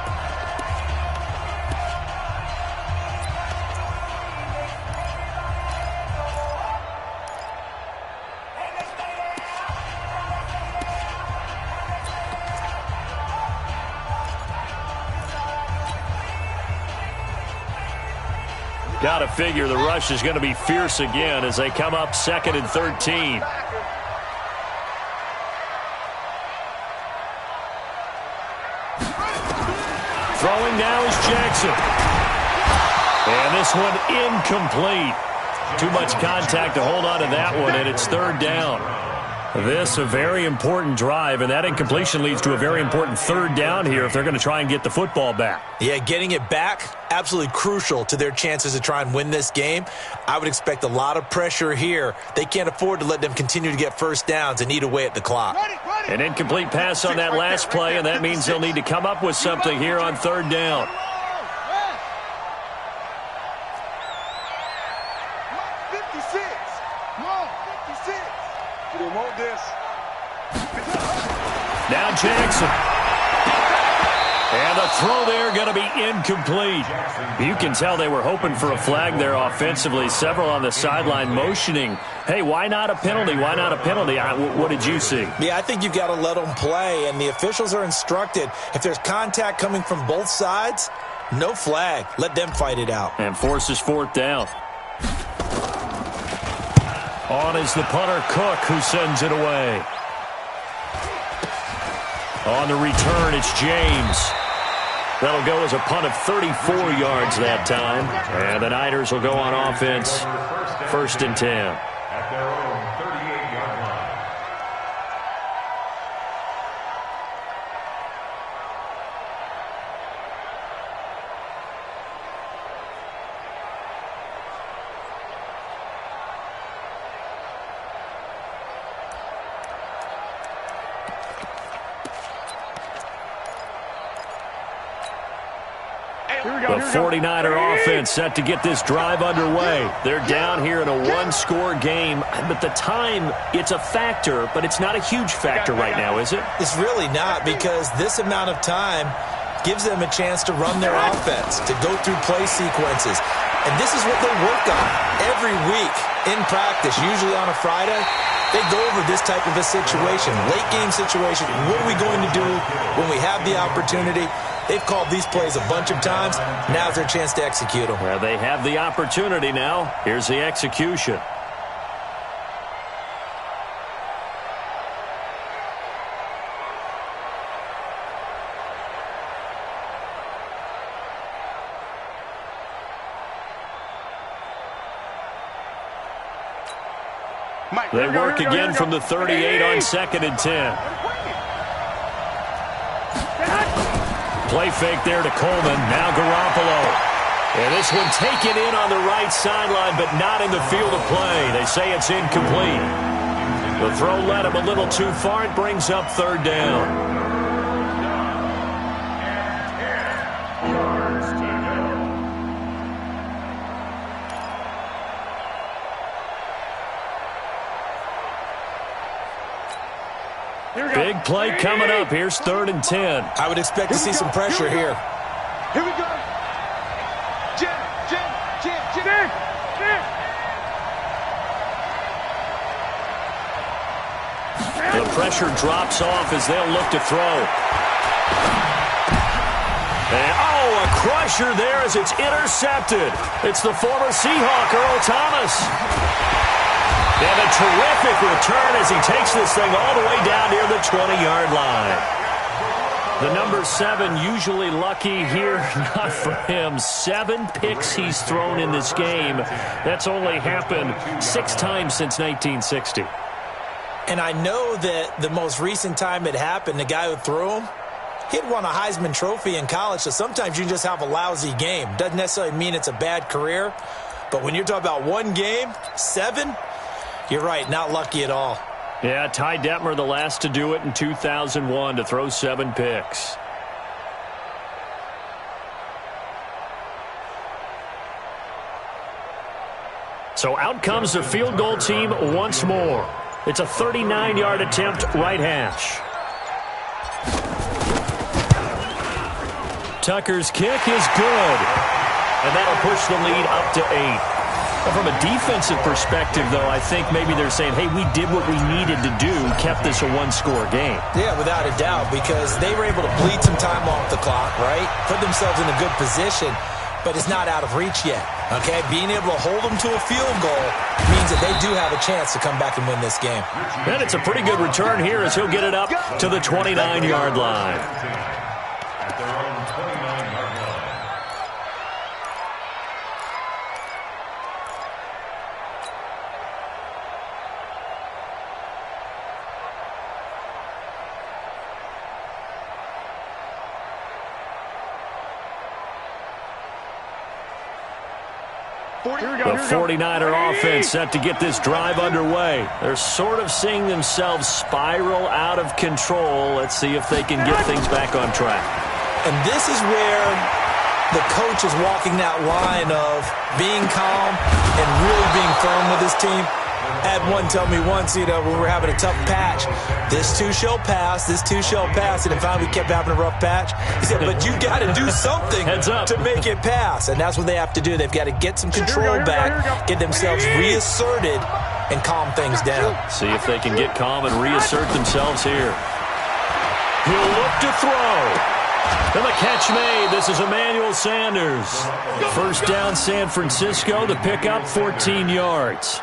Got to figure the rush is going to be fierce again as they come up 2nd and 13. Throwing now is Jackson. And this one incomplete. Too much contact to hold on to that one, and it's 3rd down. This a very important drive, and that incompletion leads to a very important third down here if they're going to try and get the football back. Yeah, getting it back, absolutely crucial to their chances to try and win this game. I would expect a lot of pressure here. They can't afford to let them continue to get first downs and eat away at the clock. An incomplete pass on that last play, and that means they'll need to come up with something here on third down. Now Jackson. And the throw there going to be incomplete. You can tell they were hoping for a flag there offensively. Several on the sideline motioning, hey, why not a penalty? Why not a penalty? What did you see? Yeah, I think you've got to let them play, and the officials are instructed, if there's contact coming from both sides, no flag. Let them fight it out. And forces fourth down. On is the punter, Cook, who sends it away. On the return, it's James. That'll go as a punt of 34 yards that time. And the Niners will go on offense, 1st and 10. At their own 38-yard line. The 49er offense set to get this drive underway. They're down here in a one-score game, but the time, it's a factor, but it's not a huge factor right now, is it? It's really not, because this amount of time gives them a chance to run their offense, to go through play sequences. And this is what they work on every week in practice, usually on a Friday. They go over this type of a situation, late game situation. What are we going to do when we have the opportunity? They've called these plays a bunch of times. Now's their chance to execute them. Well, they have the opportunity now. Here's the execution. They work again from the 38 on 2nd and 10. Play fake there to Coleman. Now Garoppolo. And this one taken in on the right sideline, but not in the field of play. They say it's incomplete. The throw led him a little too far. It brings up 3rd down. Big play coming up. Here's 3rd and 10. I would expect to see some pressure here. Here we go. Jim. The pressure drops off as they'll look to throw. And, a crusher there as it's intercepted. It's the former Seahawk, Earl Thomas. And a terrific return as he takes this thing all the way down near the 20-yard line. The number 7 usually lucky here. Not for him. 7 picks he's thrown in this game. That's only happened 6 times since 1960. And I know that the most recent time it happened, the guy who threw him, he'd won a Heisman Trophy in college, so sometimes you just have a lousy game. Doesn't necessarily mean it's a bad career. But when you're talking about one game, 7, you're right, not lucky at all. Yeah, Ty Detmer, the last to do it in 2001, to throw 7 picks. So out comes the field goal team once more. It's a 39-yard attempt, right hash. Tucker's kick is good. And that'll push the lead up to 8. Well, from a defensive perspective, though, I think maybe they're saying, hey, we did what we needed to do, kept this a one-score game. Yeah, without a doubt, because they were able to bleed some time off the clock, right? Put themselves in a good position, but it's not out of reach yet, okay? Being able to hold them to a field goal means that they do have a chance to come back and win this game. And it's a pretty good return here as he'll get it up to the 29-yard line. At their own 29-yard line. The 49er offense set to get this drive underway. They're sort of seeing themselves spiral out of control. Let's see if they can get things back on track. And this is where the coach is walking that line of being calm and really being firm with his team. I had one tell me once, when we were having a tough patch, this too shall pass, this too shall pass. And finally we kept having a rough patch. He said, but you got to do something to make it pass. And that's what they have to do. They've got to get some control back, get themselves reasserted, and calm things down. See if they can get calm and reassert themselves here. He'll look to throw. And the catch made. This is Emmanuel Sanders. First down, San Francisco. The pickup, 14 yards.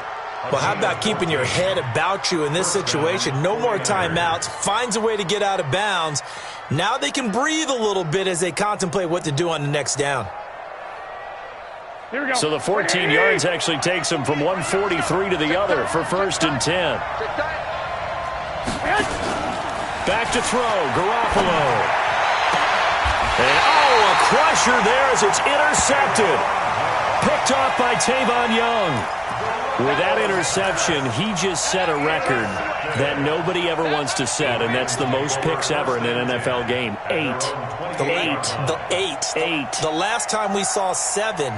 Well, how about keeping your head about you in this situation? No more timeouts. Finds a way to get out of bounds. Now they can breathe a little bit as they contemplate what to do on the next down. Here we go. So the 14 yards actually takes them from 143 to the other for first and 10. Back to throw. Garoppolo. And, a crusher there as it's intercepted. Picked off by Tavon Young. With that interception, he just set a record that nobody ever wants to set, and that's the most picks ever in an NFL game. 8. The last time we saw 7,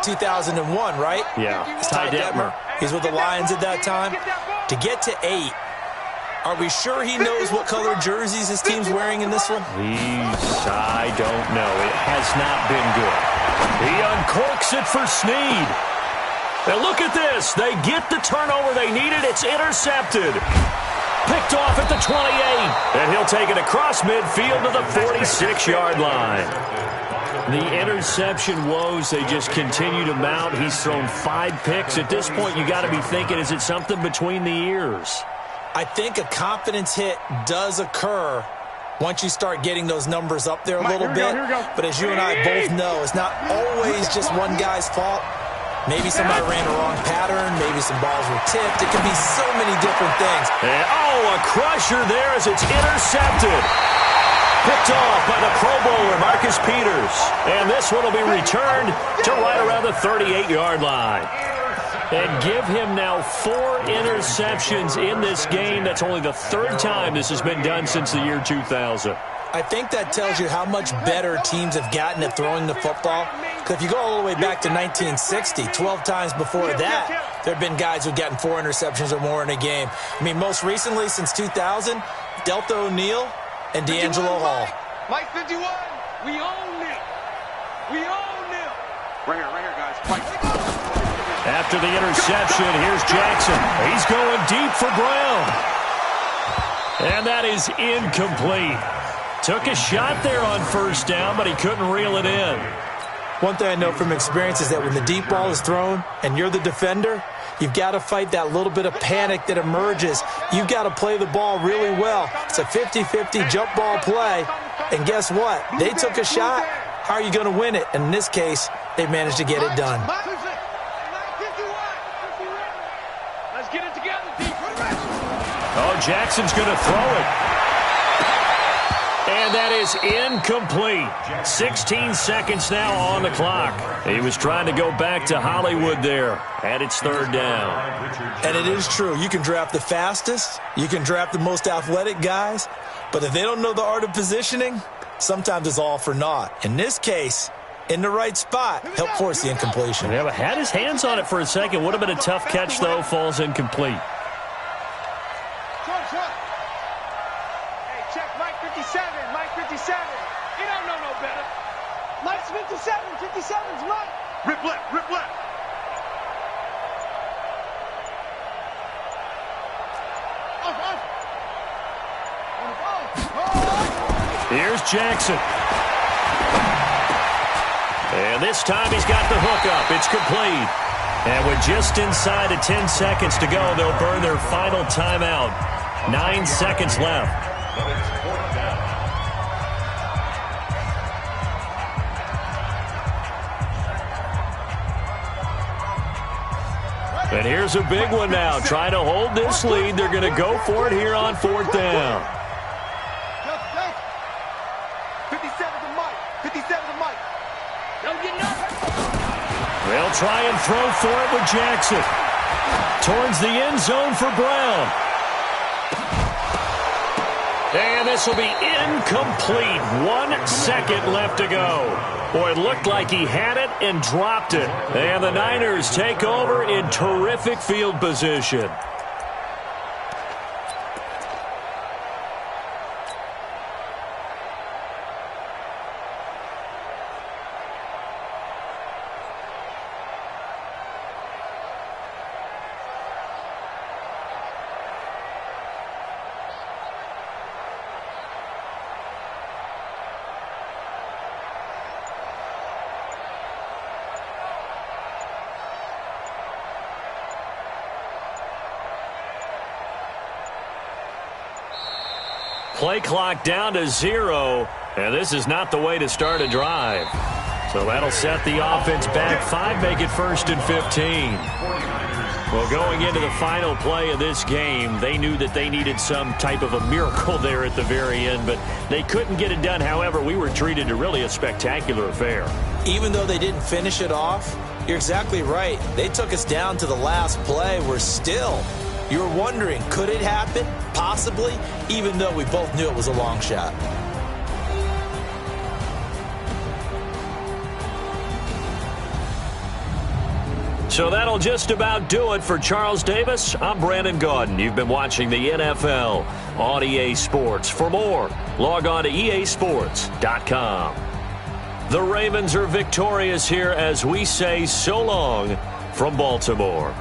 2001, right? Yeah. Ty Detmer. He's with the Lions at that time. To get to 8, are we sure he knows what color jerseys his team's wearing in this one? I don't know. It has not been good. He uncorks it for Snead. And look at this. They get the turnover they needed. It's intercepted. Picked off at the 28. And he'll take it across midfield to the 46-yard line. The interception woes, they just continue to mount. He's thrown 5 picks. At this point, you got to be thinking, is it something between the ears? I think a confidence hit does occur once you start getting those numbers up there a little bit. But as you and I both know, it's not always just one guy's fault. Maybe somebody ran the wrong pattern. Maybe some balls were tipped. It can be so many different things. And, a crusher there as it's intercepted. Picked off by the Pro Bowler, Marcus Peters. And this one will be returned to right around the 38-yard line. And give him now 4 interceptions in this game. That's only the 3rd time this has been done since the year 2000. I think that tells you how much better teams have gotten at throwing the football. Because if you go all the way back to 1960, 12 times before that, there have been guys who've gotten 4 interceptions or more in a game. I mean, most recently, since 2000, Delta O'Neal and D'Angelo Hall. Mike 51, we own it. We own it. Right here, guys. Mike. After the interception, here's Jackson. He's going deep for Brown. And that is incomplete. Took a shot there on first down, but he couldn't reel it in. One thing I know from experience is that when the deep ball is thrown and you're the defender, you've got to fight that little bit of panic that emerges. You've got to play the ball really well. It's a 50-50 jump ball play. And guess what? They took a shot. How are you going to win it? And in this case, they managed to get it done. Let's get it together, D. Jackson's going to throw it. And that is incomplete. 16 seconds now on the clock. He was trying to go back to Hollywood there. And it's 3rd down. And it is true. You can draft the fastest. You can draft the most athletic guys. But if they don't know the art of positioning, sometimes it's all for naught. In this case, in the right spot, helped force the incompletion. Yeah, but had his hands on it for a second. Would have been a tough catch, though. Falls incomplete. Hey, check Mike 57. Mike 57. He don't know no better. Mike's 57. 57's Mike. Rip left. Rip left. Here's Jackson. And this time he's got the hook up. It's complete. And with just inside of 10 seconds to go, they'll burn their final timeout. 9 seconds left. And here's a big one now. Trying to hold this lead. They're going to go for it here on 4th down. 57 to Mike. 57 to Mike. Don't get nervous. They'll try and throw for it with Jackson. Towards the end zone for Brown. And this will be incomplete. 1 second left to go. Boy, it looked like he had it and dropped it. And the Niners take over in terrific field position. Play clock down to 0, and this is not the way to start a drive. So that'll set the offense back 5, make it 1st and 15. Well, going into the final play of this game, they knew that they needed some type of a miracle there at the very end, but they couldn't get it done. However, we were treated to really a spectacular affair. Even though they didn't finish it off, you're exactly right. They took us down to the last play. We're still... You were wondering, could it happen? Possibly, even though we both knew it was a long shot. So that'll just about do it for Charles Davis. I'm Brandon Gaudin. You've been watching the NFL on EA Sports. For more, log on to easports.com. The Ravens are victorious here as we say so long from Baltimore.